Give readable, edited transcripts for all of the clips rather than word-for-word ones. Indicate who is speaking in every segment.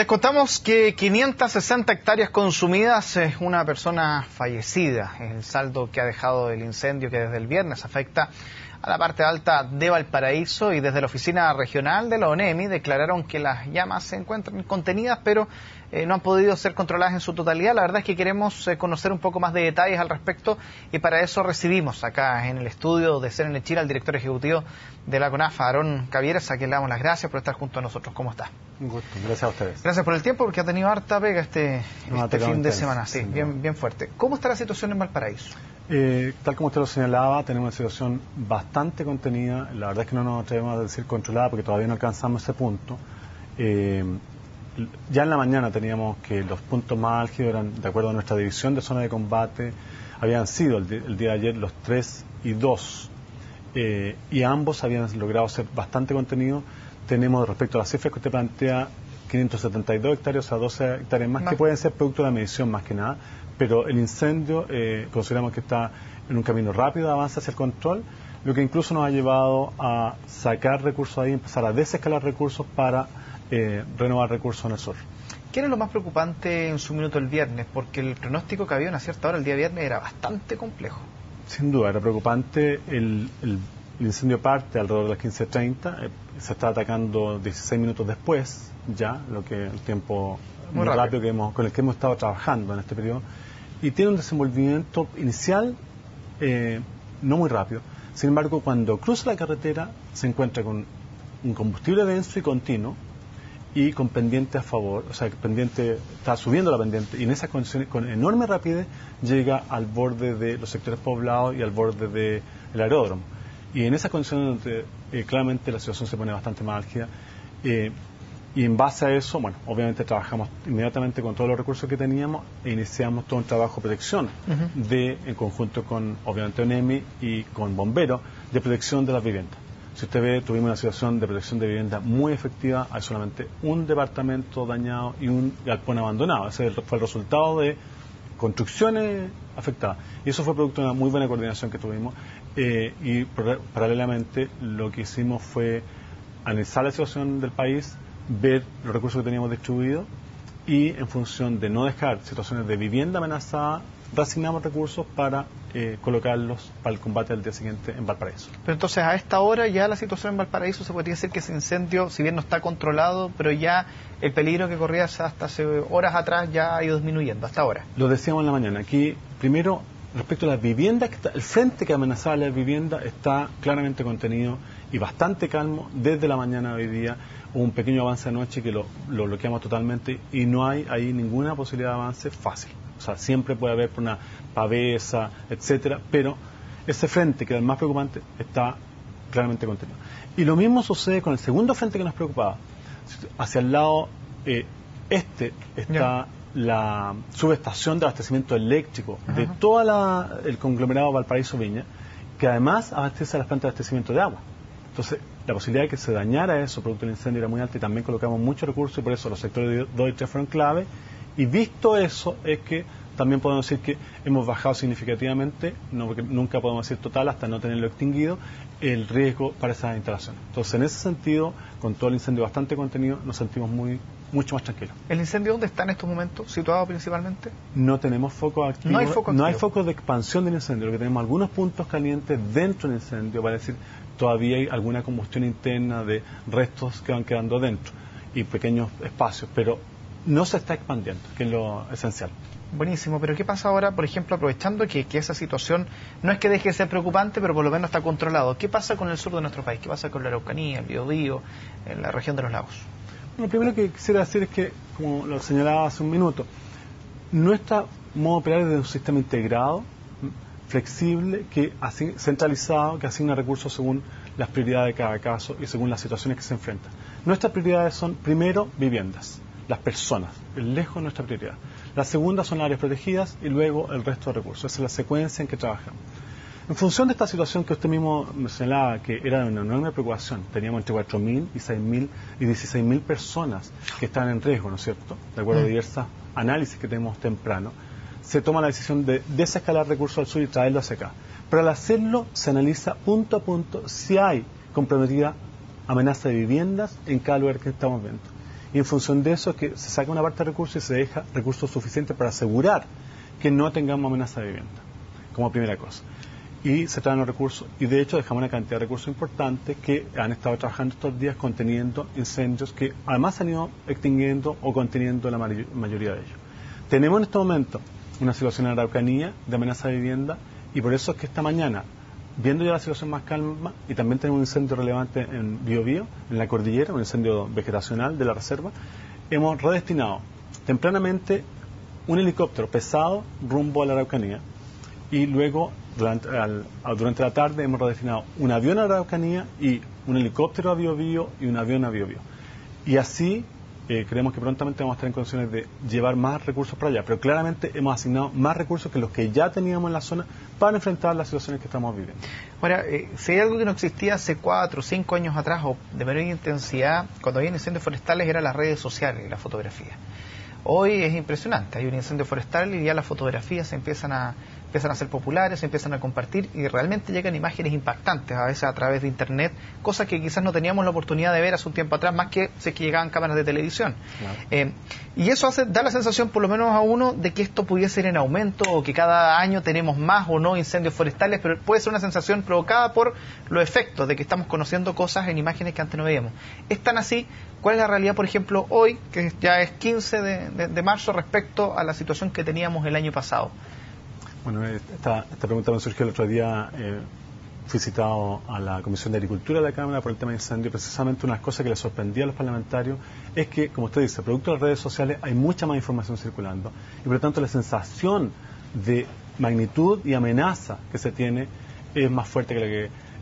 Speaker 1: Les contamos que 560 hectáreas consumidas, una persona fallecida, es el saldo que ha dejado el incendio que desde el viernes afecta a la parte alta de Valparaíso, y desde la oficina regional de la ONEMI declararon que las llamas se encuentran contenidas, pero no han podido ser controladas en su totalidad. La verdad es que queremos conocer un poco más de detalles al respecto, y para eso recibimos acá en el estudio de CNN Chile al director ejecutivo de la CONAF, Aarón Cavieres, a quien le damos las gracias por estar junto a nosotros. ¿Cómo está?
Speaker 2: Un gusto, gracias a ustedes.
Speaker 1: Gracias por el tiempo, porque ha tenido harta pega este fin de semana, sí, bien fuerte. ¿Cómo está la situación en Valparaíso?
Speaker 2: Tal como usted lo señalaba, tenemos una situación bastante contenida. La verdad es que no nos atrevemos a decir controlada porque todavía no alcanzamos ese punto. Ya en la mañana teníamos que los puntos más álgidos eran, de acuerdo a nuestra división de zona de combate, habían sido el día de ayer los 3 y 2, y ambos habían logrado ser bastante contenidos. Tenemos, respecto a las cifras que usted plantea, 572 hectáreas, o sea, 12 hectáreas más, que pueden ser producto de la medición más que nada, pero el incendio consideramos que está en un camino rápido de avance hacia el control, lo que incluso nos ha llevado a sacar recursos ahí, empezar a desescalar recursos para renovar recursos en el sur.
Speaker 1: ¿Qué era lo más preocupante en su minuto el viernes? Porque el pronóstico que había a una cierta hora el día viernes era bastante complejo.
Speaker 2: Sin duda, era preocupante. El incendio parte alrededor de las 15:30, se está atacando 16 minutos después, ya, lo que el tiempo muy rápido con el que hemos estado trabajando en este periodo, y tiene un desenvolvimiento inicial no muy rápido. Sin embargo, cuando cruza la carretera se encuentra con un combustible denso y continuo y con pendiente a favor, o sea, está subiendo la pendiente, y en esas condiciones con enorme rapidez llega al borde de los sectores poblados y al borde del aeródromo. Y en esas condiciones donde claramente la situación se pone bastante más álgida, y en base a eso, bueno, obviamente trabajamos inmediatamente con todos los recursos que teníamos e iniciamos todo un trabajo de protección en conjunto con, obviamente, ONEMI y con bomberos, de protección de las viviendas. Si usted ve, tuvimos una situación de protección de vivienda muy efectiva. Hay solamente un departamento dañado y un galpón abandonado. Ese fue el resultado de construcciones afectadas. Y eso fue producto de una muy buena coordinación que tuvimos. Y paralelamente lo que hicimos fue analizar la situación del país, ver los recursos que teníamos distribuidos, y en función de no dejar situaciones de vivienda amenazada, reasignamos recursos para colocarlos para el combate al día siguiente en Valparaíso.
Speaker 1: Pero entonces, a esta hora ya la situación en Valparaíso, se podría decir que ese incendio, si bien no está controlado, pero ya el peligro que corría hasta hace horas atrás ya ha ido disminuyendo hasta ahora.
Speaker 2: Lo decíamos en la mañana. Aquí, primero, respecto a las viviendas, el frente que amenazaba las viviendas está claramente contenido y bastante calmo desde la mañana de hoy día. Hubo un pequeño avance anoche que lo bloqueamos totalmente, y no hay ahí ninguna posibilidad de avance fácil. O sea, siempre puede haber una pavesa, etcétera, pero ese frente, que era el más preocupante, está claramente contenido. Y lo mismo sucede con el segundo frente que nos preocupaba. Hacia el lado está la subestación de abastecimiento eléctrico de todo el conglomerado Valparaíso Viña, que además abastece a las plantas de abastecimiento de agua. Entonces, la posibilidad de que se dañara eso producto del incendio era muy alta, y también colocamos muchos recursos, y por eso los sectores 2 y 3 fueron clave. Y visto eso, es que también podemos decir que hemos bajado significativamente, no, porque nunca podemos decir total hasta no tenerlo extinguido, el riesgo para esas instalaciones. Entonces, en ese sentido, con todo el incendio bastante contenido, nos sentimos mucho más tranquilos.
Speaker 1: ¿El incendio dónde está en estos momentos, situado principalmente?
Speaker 2: No tenemos foco activo.
Speaker 1: No hay foco activo.
Speaker 2: No hay focos de expansión del incendio. Lo que tenemos, algunos puntos calientes dentro del incendio, para decir, todavía hay alguna combustión interna de restos que van quedando dentro y pequeños espacios, pero no se está expandiendo, que es lo esencial.
Speaker 1: Buenísimo, pero ¿qué pasa ahora, por ejemplo, aprovechando que esa situación no es que deje de ser preocupante, pero por lo menos está controlado? ¿Qué pasa con el sur de nuestro país? ¿Qué pasa con la Araucanía, el Biobío, en la región de los lagos?
Speaker 2: Lo primero que quisiera decir es que, como lo señalaba hace un minuto, nuestro modo de operar es de un sistema integrado, flexible, centralizado, que asigna recursos según las prioridades de cada caso y según las situaciones que se enfrentan. Nuestras prioridades son, primero, viviendas, las personas, lejos nuestra prioridad. La segunda son las áreas protegidas, y luego el resto de recursos. Esa es la secuencia en que trabajamos. En función de esta situación que usted mismo me señalaba, que era de una enorme preocupación, teníamos entre 4.000 y 6.000 y 16.000 personas que estaban en riesgo, ¿no es cierto?, de acuerdo a diversos análisis que tenemos temprano, se toma la decisión de desescalar recursos al sur y traerlos hacia acá. Pero al hacerlo se analiza punto a punto si hay comprometida amenaza de viviendas en cada lugar que estamos viendo. Y en función de eso es que se saca una parte de recursos y se deja recursos suficientes para asegurar que no tengamos amenaza de vivienda, como primera cosa. Y se traen los recursos, y de hecho dejamos una cantidad de recursos importantes que han estado trabajando estos días conteniendo incendios que además se han ido extinguiendo o conteniendo la mayoría de ellos. Tenemos en este momento una situación en Araucanía de amenaza de vivienda, y por eso es que esta mañana, viendo ya la situación más calma, y también tenemos un incendio relevante en Biobío, en la cordillera, un incendio vegetacional de la reserva, hemos redestinado tempranamente un helicóptero pesado rumbo a la Araucanía, y luego durante la tarde hemos redestinado un avión a la Araucanía y un helicóptero a Biobío y un avión a Biobío. Y así creemos que prontamente vamos a estar en condiciones de llevar más recursos para allá, pero claramente hemos asignado más recursos que los que ya teníamos en la zona para enfrentar las situaciones que estamos viviendo.
Speaker 1: Ahora, si hay algo que no existía hace 4 o 5 años atrás o de menor intensidad, cuando había incendios forestales, eran las redes sociales y la fotografía. Hoy es impresionante, hay un incendio forestal y ya las fotografías se empiezan a ser populares, se empiezan a compartir y realmente llegan imágenes impactantes, a veces a través de internet, cosas que quizás no teníamos la oportunidad de ver hace un tiempo atrás, más que si es que llegaban cámaras de televisión. Claro. Y eso da la sensación, por lo menos a uno, de que esto pudiese ir en aumento o que cada año tenemos más o no incendios forestales, pero puede ser una sensación provocada por los efectos de que estamos conociendo cosas en imágenes que antes no veíamos. ¿Es tan así? ¿Cuál es la realidad, por ejemplo, hoy, que ya es 15 de marzo, respecto a la situación que teníamos el año pasado?
Speaker 2: Bueno, esta pregunta me surgió el otro día. Fui citado a la Comisión de Agricultura de la Cámara por el tema de incendio. Precisamente una cosa que les sorprendía a los parlamentarios es que, como usted dice, producto de las redes sociales hay mucha más información circulando y por lo tanto la sensación de magnitud y amenaza que se tiene es más fuerte que la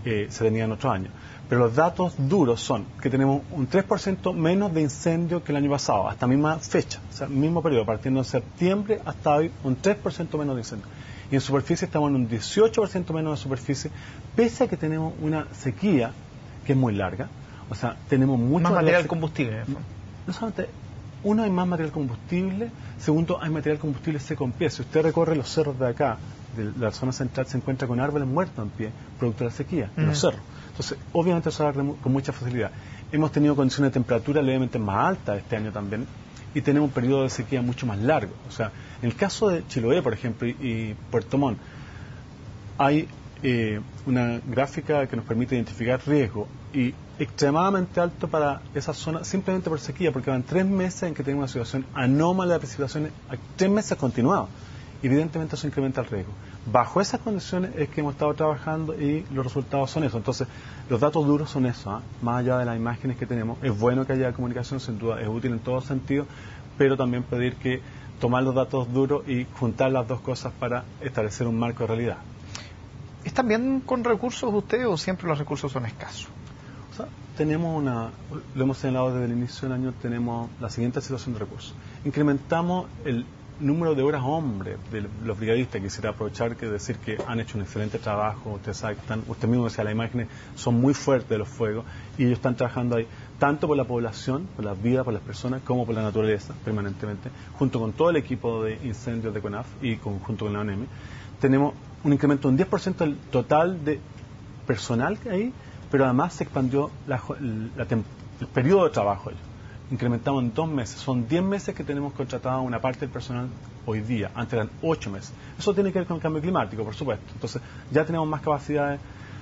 Speaker 2: que se tenía en otros años. Pero los datos duros son que tenemos un 3% menos de incendio que el año pasado, hasta misma fecha, o sea, mismo periodo, partiendo de septiembre hasta hoy, un 3% menos de incendio. Y en superficie estamos en un 18% menos de superficie, pese a que tenemos una sequía que es muy larga. O sea, tenemos mucho
Speaker 1: más material combustible.
Speaker 2: No solamente, uno, hay más material combustible, segundo, hay material combustible seco en pie. Si usted recorre los cerros de acá, de la zona central, se encuentra con árboles muertos en pie, producto de la sequía, en los cerros. Entonces, obviamente eso va con mucha facilidad. Hemos tenido condiciones de temperatura levemente más altas este año también, y tenemos un periodo de sequía mucho más largo. O sea, en el caso de Chiloé, por ejemplo, y Puerto Montt, hay una gráfica que nos permite identificar riesgo y extremadamente alto para esa zona simplemente por sequía, porque van 3 meses en que tenemos una situación anómala de precipitaciones, 3 meses continuados. Evidentemente eso incrementa el riesgo. Bajo esas condiciones es que hemos estado trabajando y los resultados son esos. Entonces, los datos duros son eso, más allá de las imágenes que tenemos. Es bueno que haya comunicación, sin duda, es útil en todos sentidos, pero también pedir que tomar los datos duros y juntar las dos cosas para establecer un marco de realidad.
Speaker 1: ¿Están bien con recursos ustedes o siempre los recursos son escasos?
Speaker 2: O sea, tenemos lo hemos señalado desde el inicio del año, tenemos la siguiente situación de recursos. Incrementamos el número de horas hombre de los brigadistas. Quisiera aprovechar que decir que han hecho un excelente trabajo. Usted sabe que usted mismo decía, las imágenes son muy fuertes de los fuegos y ellos están trabajando ahí tanto por la población, por la vida, por las personas, como por la naturaleza permanentemente, junto con todo el equipo de incendios de CONAF y junto con la ONEMI. Tenemos un incremento de un 10% del total de personal que hay, pero además se expandió el periodo de trabajo. Incrementamos en 2 meses. Son 10 meses que tenemos contratado una parte del personal hoy día. Antes eran 8 meses. Eso tiene que ver con el cambio climático, por supuesto. Entonces, ya tenemos más capacidades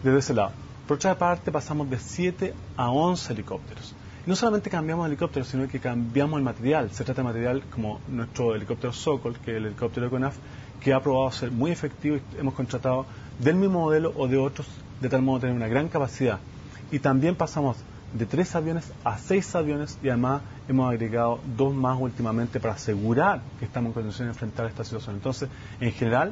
Speaker 2: desde ese lado. Por otra parte, pasamos de 7 a 11 helicópteros. Y no solamente cambiamos helicópteros, sino que cambiamos el material. Se trata de material como nuestro helicóptero Sokol, que es el helicóptero de CONAF, que ha probado ser muy efectivo y hemos contratado del mismo modelo o de otros, de tal modo tener una gran capacidad. Y también pasamos de 3 aviones a 6 aviones y además hemos agregado 2 más últimamente para asegurar que estamos en condiciones de enfrentar esta situación. Entonces, en general,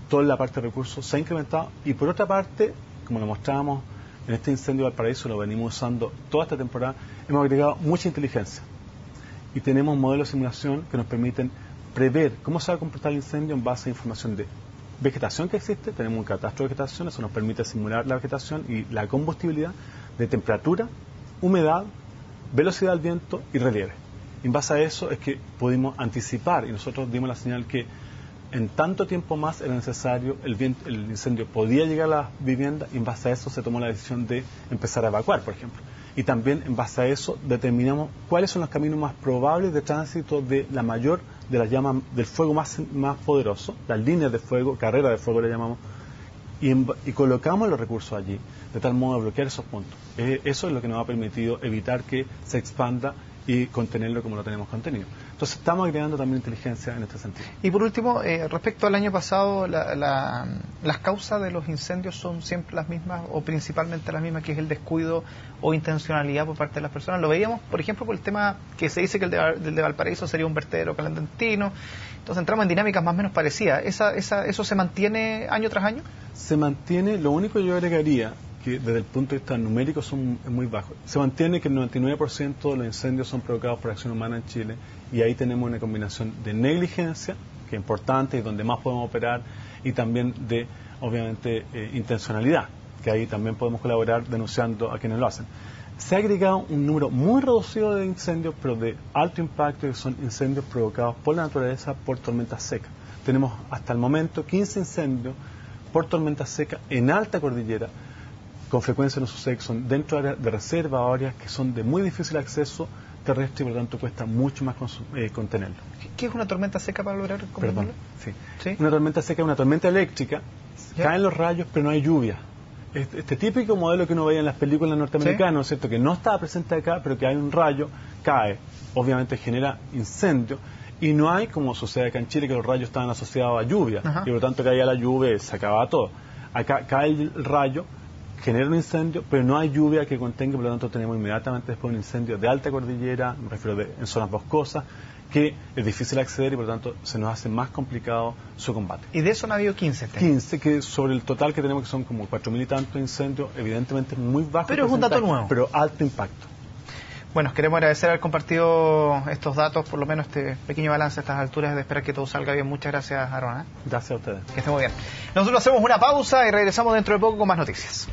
Speaker 2: toda la parte de recursos se ha incrementado y por otra parte, como lo mostrábamos en este incendio de Valparaíso, lo venimos usando toda esta temporada, hemos agregado mucha inteligencia y tenemos modelos de simulación que nos permiten prever cómo se va a comportar el incendio en base a información de vegetación que existe. Tenemos un catastro de vegetación, eso nos permite simular la vegetación y la combustibilidad, de temperatura, humedad, velocidad del viento y relieve. En base a eso es que pudimos anticipar y nosotros dimos la señal que en tanto tiempo más era necesario, el incendio podía llegar a la vivienda y en base a eso se tomó la decisión de empezar a evacuar, por ejemplo. y también en base a eso determinamos cuáles son los caminos más probables de tránsito de las llamas del fuego más poderoso, las líneas de fuego, carrera de fuego le llamamos, y colocamos los recursos allí, de tal modo de bloquear esos puntos. Eso es lo que nos ha permitido evitar que se expanda y contenerlo como lo tenemos contenido. Entonces estamos agregando también inteligencia en este sentido.
Speaker 1: Y por último, respecto al año pasado, las causas de los incendios son siempre las mismas o principalmente las mismas, que es el descuido o intencionalidad por parte de las personas. Lo veíamos, por ejemplo, por el tema que se dice que el de Valparaíso sería un vertedero clandestino. Entonces entramos en dinámicas más o menos parecidas. ¿Eso se mantiene año tras año?
Speaker 2: Se mantiene. Lo único que yo agregaría, que desde el punto de vista numérico son muy bajos. Se mantiene que el 99% de los incendios son provocados por acción humana en Chile, y ahí tenemos una combinación de negligencia, que es importante y donde más podemos operar, y también de, obviamente, intencionalidad, que ahí también podemos colaborar denunciando a quienes lo hacen. Se ha agregado un número muy reducido de incendios, pero de alto impacto, que son incendios provocados por la naturaleza por tormentas secas. Tenemos hasta el momento 15 incendios por tormentas secas en alta cordillera. Con frecuencia no sucede que son dentro de áreas de reserva o áreas que son de muy difícil acceso terrestre y por lo tanto cuesta mucho más contenerlo.
Speaker 1: ¿Qué es una tormenta seca para lograr contenerlo?
Speaker 2: Sí. Una tormenta seca es una tormenta eléctrica, caen los rayos pero no hay lluvia. Este típico modelo que uno veía en las películas norteamericanas, ¿no es cierto?, que no estaba presente acá, pero que hay un rayo, cae, obviamente genera incendio, y no hay, como sucede acá en Chile, que los rayos estaban asociados a lluvia, y por lo tanto caía la lluvia y se acababa todo. Acá cae el rayo, genera un incendio, pero no hay lluvia que contenga, por lo tanto tenemos inmediatamente después un incendio de alta cordillera, me refiero en zonas boscosas, que es difícil acceder y por lo tanto se nos hace más complicado su combate.
Speaker 1: ¿Y de eso no ha habido 15?
Speaker 2: 15, que sobre el total que tenemos, que son como 4.000 y tantos incendios, evidentemente muy bajo.
Speaker 1: Pero es un dato nuevo.
Speaker 2: Pero alto impacto.
Speaker 1: Bueno, queremos agradecer haber compartido estos datos, por lo menos este pequeño balance a estas alturas, de esperar que todo salga bien. Muchas gracias, Aarón.
Speaker 2: Gracias a ustedes.
Speaker 1: Que esté muy bien. Nosotros hacemos una pausa y regresamos dentro de poco con más noticias.